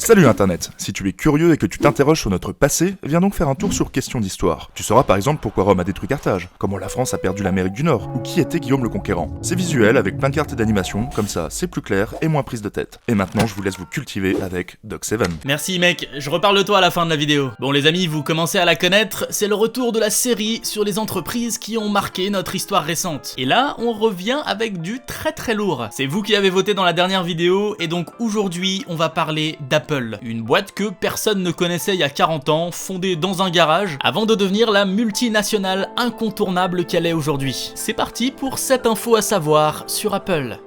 Salut Internet, si tu es curieux et que tu t'interroges sur notre passé, viens donc faire un tour sur Questions d'Histoire. Tu sauras par exemple pourquoi Rome a détruit Carthage, comment la France a perdu l'Amérique du Nord, ou qui était Guillaume le Conquérant. C'est visuel avec plein de cartes d'animation, comme ça c'est plus clair et moins prise de tête. Et maintenant je vous laisse vous cultiver avec Doc7. Merci mec, je reparle de toi à la fin de la vidéo. Bon les amis, vous commencez à la connaître, c'est le retour de la série sur les entreprises qui ont marqué notre histoire récente. Et là, on revient avec du très lourd. C'est vous qui avez voté dans la dernière vidéo, et donc aujourd'hui, on va parler d'Apple. Une boîte que personne ne connaissait il y a 40 ans, fondée dans un garage, avant de devenir la multinationale incontournable qu'elle est aujourd'hui. C'est parti pour cette info à savoir sur Apple.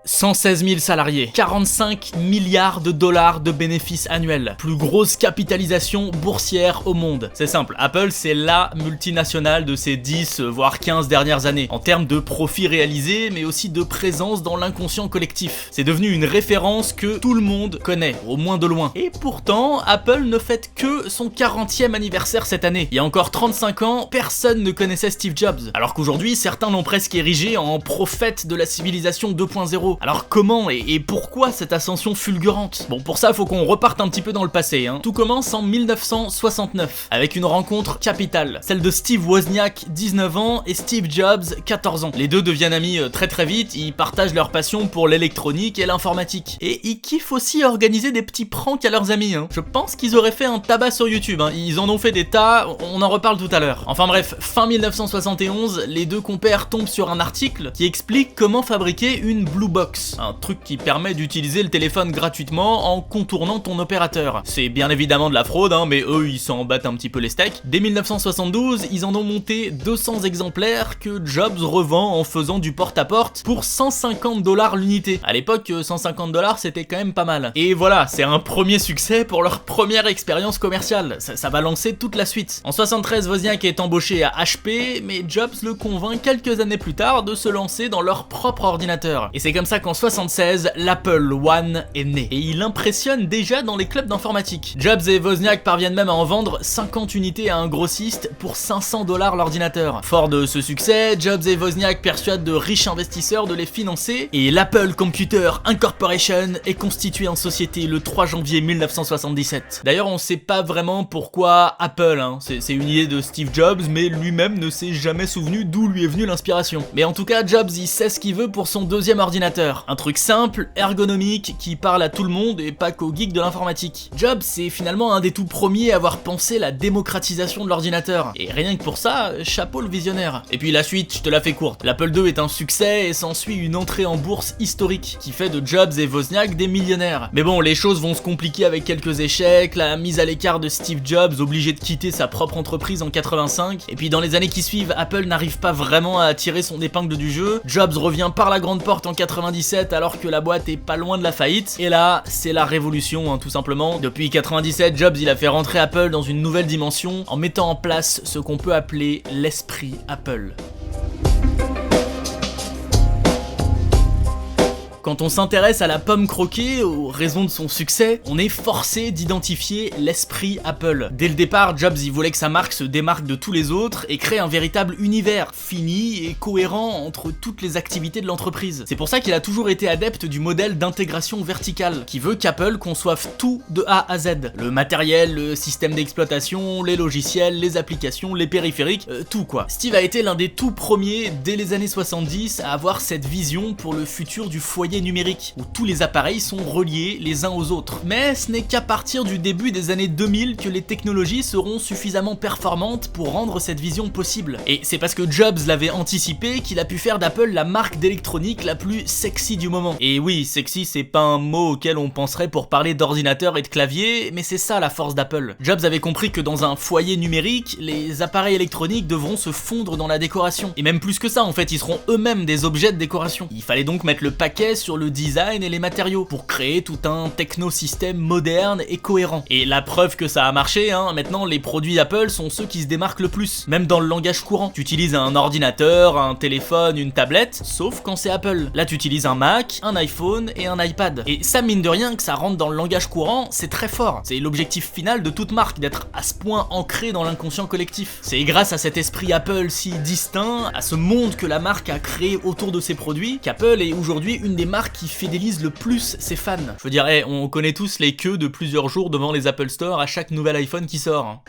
« 116 000 salariés, 45 milliards de dollars de bénéfices annuels, plus grosse capitalisation boursière au monde. » C'est simple, Apple c'est la multinationale de ces 10 voire 15 dernières années, en termes de profits réalisés mais aussi de présence dans l'inconscient collectif. C'est devenu une référence que tout le monde connaît, au moins de loin. Et pourtant, Apple ne fête que son 40e anniversaire cette année. Il y a encore 35 ans, personne ne connaissait Steve Jobs, alors qu'aujourd'hui certains l'ont presque érigé en prophète de la civilisation 2.0. Alors comment et pourquoi cette ascension fulgurante? Bon, pour ça, faut qu'on reparte un petit peu dans le passé. Tout commence en 1969, avec une rencontre capitale, celle de Steve Wozniak, 19 ans, et Steve Jobs, 14 ans. Les deux deviennent amis très vite, ils partagent leur passion pour l'électronique et l'informatique. Et ils kiffent aussi organiser des petits pranks à leurs amis. Je pense qu'ils auraient fait un tabac sur YouTube, ils en ont fait des tas, on en reparle tout à l'heure. Enfin bref, fin 1971, les deux compères tombent sur un article qui explique comment fabriquer une Blue Box. Un truc qui permet d'utiliser le téléphone gratuitement en contournant ton opérateur. C'est bien évidemment de la fraude, mais eux ils s'en battent un petit peu les steaks. Dès 1972, ils en ont monté 200 exemplaires que Jobs revend en faisant du porte-à-porte pour 150 $ l'unité. À l'époque, 150 $ c'était quand même pas mal. Et voilà, c'est un premier succès pour leur première expérience commerciale. Ça va lancer toute la suite. En 73, Wozniak est embauché à HP, mais Jobs le convainc quelques années plus tard de se lancer dans leur propre ordinateur. Et c'est comme ça qu'en 76, l'Apple One est né. Et il impressionne déjà dans les clubs d'informatique. Jobs et Wozniak parviennent même à en vendre 50 unités à un grossiste pour 500 $ l'ordinateur. Fort de ce succès, Jobs et Wozniak persuadent de riches investisseurs de les financer et l'Apple Computer Incorporation est constituée en société le 3 janvier 1977. D'ailleurs, on sait pas vraiment pourquoi Apple, c'est une idée de Steve Jobs, mais lui-même ne s'est jamais souvenu d'où lui est venue l'inspiration. Mais en tout cas, Jobs il sait ce qu'il veut pour son deuxième ordinateur. Un truc simple, ergonomique, qui parle à tout le monde et pas qu'aux geeks de l'informatique. Jobs, c'est finalement un des tout premiers à avoir pensé la démocratisation de l'ordinateur. Et rien que pour ça, chapeau le visionnaire. Et puis la suite, je te la fais courte. L'Apple II est un succès et s'ensuit une entrée en bourse historique qui fait de Jobs et Wozniak des millionnaires. Mais bon, les choses vont se compliquer avec quelques échecs, la mise à l'écart de Steve Jobs, obligé de quitter sa propre entreprise en 85. Et puis dans les années qui suivent, Apple n'arrive pas vraiment à tirer son épingle du jeu. Jobs revient par la grande porte en 97 alors que la boîte est pas loin de la faillite. Et là, c'est la révolution, tout simplement. Depuis 97, Jobs il a fait rentrer Apple dans une nouvelle dimension en mettant en place ce qu'on peut appeler l'esprit Apple. Quand on s'intéresse à la pomme croquée, aux raisons de son succès, on est forcé d'identifier l'esprit Apple. Dès le départ, Jobs il voulait que sa marque se démarque de tous les autres et crée un véritable univers fini et cohérent entre toutes les activités de l'entreprise. C'est pour ça qu'il a toujours été adepte du modèle d'intégration verticale, qui veut qu'Apple conçoive tout de A à Z. Le matériel, le système d'exploitation, les logiciels, les applications, les périphériques, tout quoi. Steve a été l'un des tout premiers, dès les années 70, à avoir cette vision pour le futur du foyer numérique, où tous les appareils sont reliés les uns aux autres. Mais ce n'est qu'à partir du début des années 2000 que les technologies seront suffisamment performantes pour rendre cette vision possible. Et c'est parce que Jobs l'avait anticipé qu'il a pu faire d'Apple la marque d'électronique la plus sexy du moment. Et oui, sexy c'est pas un mot auquel on penserait pour parler d'ordinateur et de clavier, mais c'est ça la force d'Apple. Jobs avait compris que dans un foyer numérique, les appareils électroniques devront se fondre dans la décoration. Et même plus que ça en fait, ils seront eux-mêmes des objets de décoration. Il fallait donc mettre le paquet sur le design et les matériaux pour créer tout un technosystème moderne et cohérent. Et la preuve que ça a marché, maintenant les produits Apple sont ceux qui se démarquent le plus, même dans le langage courant. Tu utilises un ordinateur, un téléphone, une tablette, sauf quand c'est Apple. Là tu utilises un Mac, un iPhone et un iPad. Et ça, mine de rien, que ça rentre dans le langage courant, c'est très fort. C'est l'objectif final de toute marque, d'être à ce point ancré dans l'inconscient collectif. C'est grâce à cet esprit Apple si distinct, à ce monde que la marque a créé autour de ses produits, qu'Apple est aujourd'hui une des marques qui fidélise le plus ses fans. Je veux dire, on connaît tous les queues de plusieurs jours devant les Apple Store à chaque nouvel iPhone qui sort.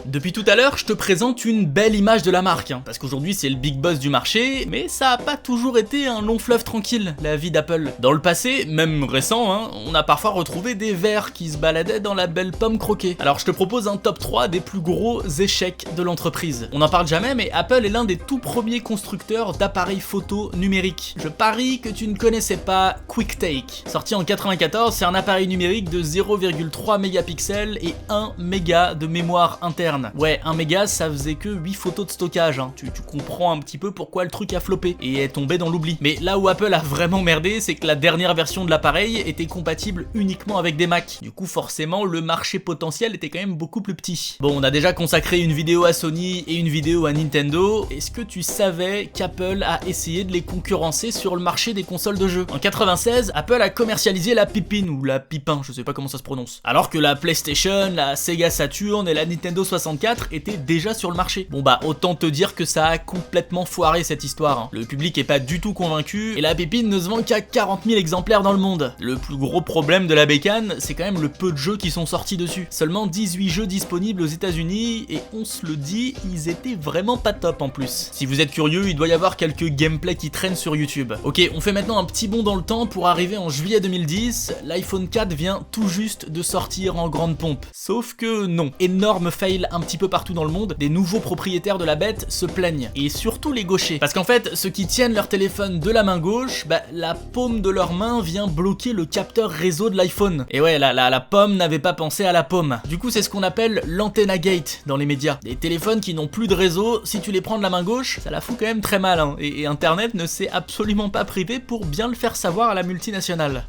Depuis tout à l'heure, je te présente une belle image de la marque, parce qu'aujourd'hui c'est le big boss du marché, mais ça a pas toujours été un long fleuve tranquille, la vie d'Apple. Dans le passé, même récent, on a parfois retrouvé des vers qui se baladaient dans la belle pomme croquée. Alors je te propose un top 3 des plus gros échecs de l'entreprise. On n'en parle jamais, mais Apple est l'un des tout premiers constructeurs d'appareils photo numériques. Je parie que tu ne connaissais pas QuickTake. Sorti en 94, c'est un appareil numérique de 0,3 mégapixels et 1 méga de mémoire interne. Ouais, 1 méga, ça faisait que 8 photos de stockage, Tu comprends un petit peu pourquoi le truc a floppé et est tombé dans l'oubli. Mais là où Apple a vraiment merdé, c'est que la dernière version de l'appareil était compatible uniquement avec des Mac. Du coup, forcément, le marché potentiel était quand même beaucoup plus petit. Bon, on a déjà consacré une vidéo à Sony et une vidéo à Nintendo. Est-ce que tu savais qu'Apple a essayé de les concurrencer sur le marché des consoles de jeux? En 96, Apple a commercialisé la Pipine, ou la Pipin, je sais pas comment ça se prononce. Alors que la PlayStation, la Sega Saturn et la Nintendo 64 étaient déjà sur le marché. Bon bah autant te dire que ça a complètement foiré cette histoire. Le public est pas du tout convaincu et la pépine ne se vend qu'à 40 000 exemplaires dans le monde. Le plus gros problème de la bécane, c'est quand même le peu de jeux qui sont sortis dessus. Seulement 18 jeux disponibles aux États-Unis et on se le dit, ils étaient vraiment pas top en plus. Si vous êtes curieux, il doit y avoir quelques gameplays qui traînent sur YouTube. Ok, on fait maintenant un petit bond dans le temps pour arriver en juillet 2010. L'iPhone 4 vient tout juste de sortir en grande pompe. Sauf que non, énorme fail un petit peu partout dans le monde, des nouveaux propriétaires de la bête se plaignent. Et surtout les gauchers. Parce qu'en fait, ceux qui tiennent leur téléphone de la main gauche, la paume de leur main vient bloquer le capteur réseau de l'iPhone. Et ouais, la pomme n'avait pas pensé à la paume. Du coup, c'est ce qu'on appelle l'antenna gate dans les médias. Des téléphones qui n'ont plus de réseau, si tu les prends de la main gauche, ça la fout quand même très mal. Et Internet ne s'est absolument pas privé pour bien le faire savoir à la multinationale.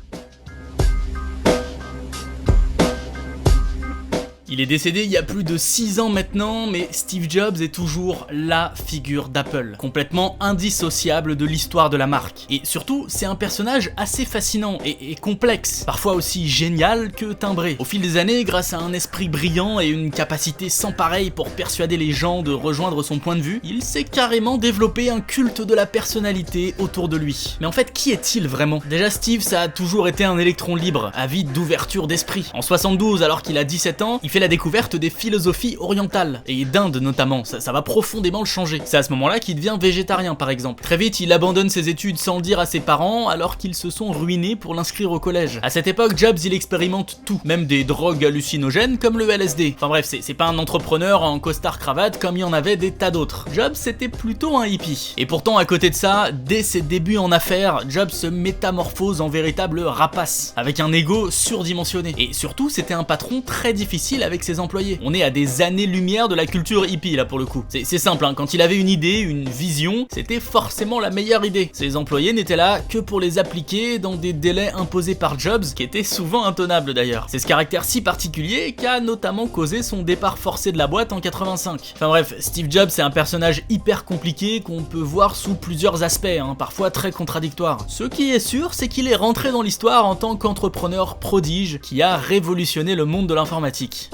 Il est décédé il y a plus de 6 ans maintenant, mais Steve Jobs est toujours la figure d'Apple, complètement indissociable de l'histoire de la marque. Et surtout, c'est un personnage assez fascinant et complexe, parfois aussi génial que timbré. Au fil des années, grâce à un esprit brillant et une capacité sans pareil pour persuader les gens de rejoindre son point de vue, il s'est carrément développé un culte de la personnalité autour de lui. Mais en fait, qui est-il vraiment? Déjà, Steve, ça a toujours été un électron libre, avide d'ouverture d'esprit. En 72, alors qu'il a 17 ans, il fait la découverte des philosophies orientales, et d'Inde notamment, ça va profondément le changer. C'est à ce moment-là qu'il devient végétarien par exemple. Très vite, il abandonne ses études sans le dire à ses parents, alors qu'ils se sont ruinés pour l'inscrire au collège. À cette époque, Jobs il expérimente tout, même des drogues hallucinogènes comme le LSD. Enfin bref, c'est pas un entrepreneur en costard-cravate comme il y en avait des tas d'autres. Jobs c'était plutôt un hippie. Et pourtant à côté de ça, dès ses débuts en affaires, Jobs se métamorphose en véritable rapace, avec un ego surdimensionné. Et surtout, c'était un patron très difficile avec ses employés. On est à des années-lumière de la culture hippie là pour le coup. C'est simple, quand il avait une idée, une vision, c'était forcément la meilleure idée. Ses employés n'étaient là que pour les appliquer dans des délais imposés par Jobs, qui étaient souvent intenables d'ailleurs. C'est ce caractère si particulier qui a notamment causé son départ forcé de la boîte en 85. Enfin bref, Steve Jobs c'est un personnage hyper compliqué qu'on peut voir sous plusieurs aspects, parfois très contradictoires. Ce qui est sûr, c'est qu'il est rentré dans l'histoire en tant qu'entrepreneur prodige qui a révolutionné le monde de l'informatique.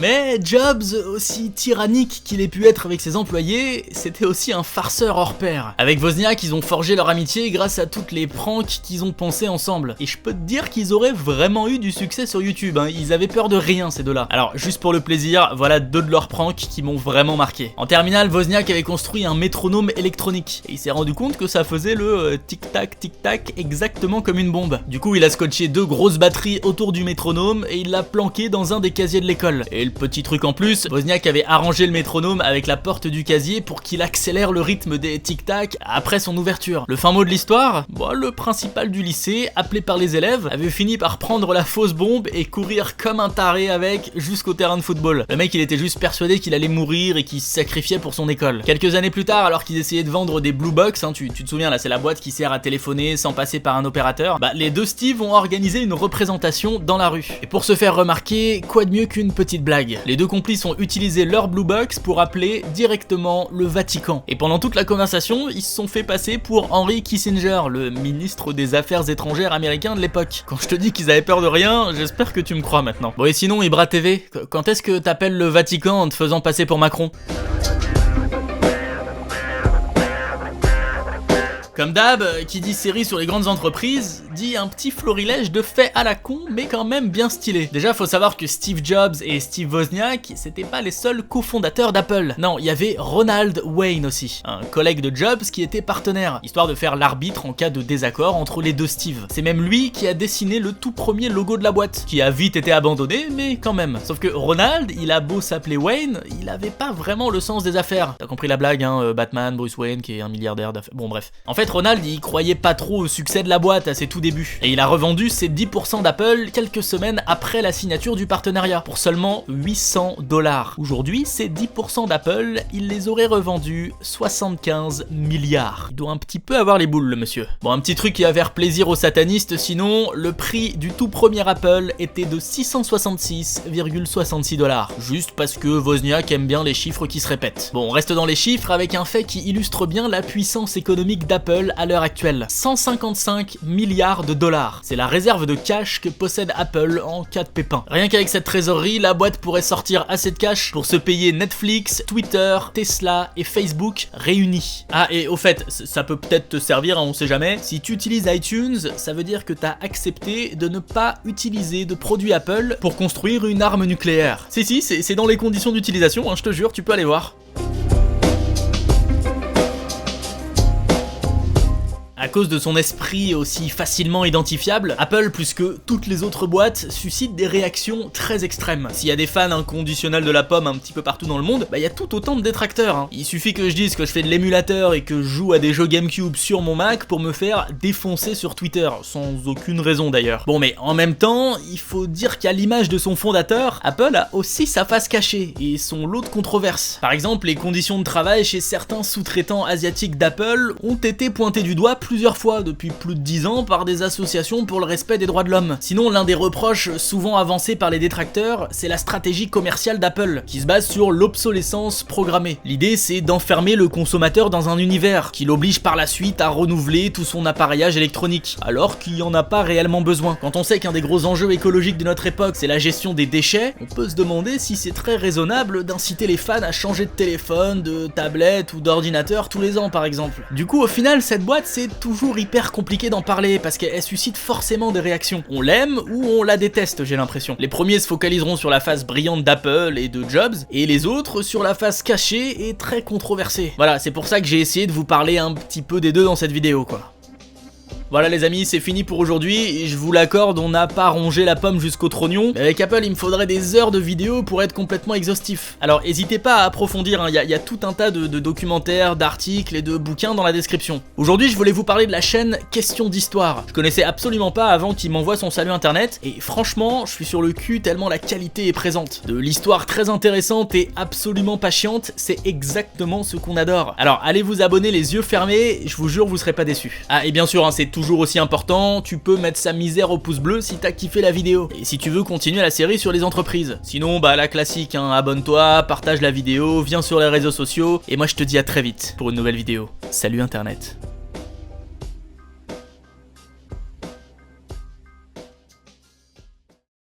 Mais Jobs, aussi tyrannique qu'il ait pu être avec ses employés, c'était aussi un farceur hors pair. Avec Wozniak, ils ont forgé leur amitié grâce à toutes les pranks qu'ils ont pensé ensemble. Et je peux te dire qu'ils auraient vraiment eu du succès sur YouTube, Ils avaient peur de rien ces deux-là. Alors, juste pour le plaisir, voilà deux de leurs pranks qui m'ont vraiment marqué. En terminale, Wozniak avait construit un métronome électronique. Et il s'est rendu compte que ça faisait le tic-tac, tic-tac exactement comme une bombe. Du coup, il a scotché deux grosses batteries autour du métronome et il l'a planqué dans un des casiers de l'école. Et le Petit truc en plus, Wozniak avait arrangé le métronome avec la porte du casier pour qu'il accélère le rythme des tic-tac après son ouverture. Le fin mot de l'histoire, le principal du lycée, appelé par les élèves, avait fini par prendre la fausse bombe et courir comme un taré avec jusqu'au terrain de football. Le mec il était juste persuadé qu'il allait mourir et qu'il se sacrifiait pour son école. Quelques années plus tard, alors qu'ils essayaient de vendre des Blue Box, tu te souviens là, c'est la boîte qui sert à téléphoner sans passer par un opérateur, les deux Steve ont organisé une représentation dans la rue. Et pour se faire remarquer, quoi de mieux qu'une petite blague? Les deux complices ont utilisé leur Blue Box pour appeler directement le Vatican. Et pendant toute la conversation, ils se sont fait passer pour Henry Kissinger, le ministre des Affaires étrangères américain de l'époque. Quand je te dis qu'ils avaient peur de rien, j'espère que tu me crois maintenant. Bon et sinon, Ibra TV, quand est-ce que t'appelles le Vatican en te faisant passer pour Macron? Comme d'hab, qui dit série sur les grandes entreprises, dit un petit florilège de faits à la con, mais quand même bien stylé. Déjà, faut savoir que Steve Jobs et Steve Wozniak, c'était pas les seuls cofondateurs d'Apple. Non, il y avait Ronald Wayne aussi, un collègue de Jobs qui était partenaire, histoire de faire l'arbitre en cas de désaccord entre les deux Steve. C'est même lui qui a dessiné le tout premier logo de la boîte, qui a vite été abandonné, mais quand même. Sauf que Ronald, il a beau s'appeler Wayne, il avait pas vraiment le sens des affaires. T'as compris la blague, hein, Batman, Bruce Wayne, qui est un milliardaire d'affaires. Bon bref. En fait, Ronald, il croyait pas trop au succès de la boîte à ses tout débuts. Et il a revendu ses 10% d'Apple quelques semaines après la signature du partenariat, pour seulement 800 $. Aujourd'hui, ces 10% d'Apple, il les aurait revendus 75 milliards. Il doit un petit peu avoir les boules, le monsieur. Bon, un petit truc qui va faire plaisir aux satanistes, sinon, le prix du tout premier Apple était de 666,66 $. Juste parce que Wozniak aime bien les chiffres qui se répètent. Bon, on reste dans les chiffres avec un fait qui illustre bien la puissance économique d'Apple à l'heure actuelle. 155 milliards de dollars. C'est la réserve de cash que possède Apple en cas de pépin. Rien qu'avec cette trésorerie, la boîte pourrait sortir assez de cash pour se payer Netflix, Twitter, Tesla et Facebook réunis. Ah, et au fait, ça peut peut-être te servir, on sait jamais. Si tu utilises iTunes, ça veut dire que t'as accepté de ne pas utiliser de produits Apple pour construire une arme nucléaire. Si, c'est dans les conditions d'utilisation, je te jure, tu peux aller voir. À cause de son esprit aussi facilement identifiable, Apple, plus que toutes les autres boîtes, suscite des réactions très extrêmes. S'il y a des fans inconditionnels de la pomme un petit peu partout dans le monde, il y a tout autant de détracteurs. Il suffit que je dise que je fais de l'émulateur et que je joue à des jeux GameCube sur mon Mac pour me faire défoncer sur Twitter, sans aucune raison d'ailleurs. Bon, mais en même temps, il faut dire qu'à l'image de son fondateur, Apple a aussi sa face cachée et son lot de controverses. Par exemple, les conditions de travail chez certains sous-traitants asiatiques d'Apple ont été pointées du doigt plusieurs fois depuis plus de 10 ans par des associations pour le respect des droits de l'homme. Sinon, l'un des reproches souvent avancés par les détracteurs, c'est la stratégie commerciale d'Apple, qui se base sur l'obsolescence programmée. L'idée, c'est d'enfermer le consommateur dans un univers, qui l'oblige par la suite à renouveler tout son appareillage électronique, alors qu'il n'y en a pas réellement besoin. Quand on sait qu'un des gros enjeux écologiques de notre époque, c'est la gestion des déchets, on peut se demander si c'est très raisonnable d'inciter les fans à changer de téléphone, de tablette ou d'ordinateur tous les ans par exemple. Du coup, au final, cette boîte, c'est toujours hyper compliqué d'en parler parce qu'elle suscite forcément des réactions. On l'aime ou on la déteste, j'ai l'impression. Les premiers se focaliseront sur la face brillante d'Apple et de Jobs, et les autres sur la face cachée et très controversée. Voilà, c'est pour ça que j'ai essayé de vous parler un petit peu des deux dans cette vidéo, quoi. Voilà les amis, c'est fini pour aujourd'hui, et je vous l'accorde, on n'a pas rongé la pomme jusqu'au trognon, mais avec Apple il me faudrait des heures de vidéos pour être complètement exhaustif. Alors n'hésitez pas à approfondir, il y a tout un tas de documentaires, d'articles et de bouquins dans la description. Aujourd'hui je voulais vous parler de la chaîne Question d'Histoire. Je connaissais absolument pas avant qu'il m'envoie son salut internet, et franchement je suis sur le cul tellement la qualité est présente. De l'histoire très intéressante et absolument pas chiante, c'est exactement ce qu'on adore. Alors allez vous abonner les yeux fermés, je vous jure vous serez pas déçus. Ah et bien sûr, c'est toujours aussi important, tu peux mettre sa misère au pouce bleu si t'as kiffé la vidéo, et si tu veux continuer la série sur les entreprises. Sinon la classique, abonne-toi, partage la vidéo, viens sur les réseaux sociaux, et moi je te dis à très vite pour une nouvelle vidéo. Salut internet.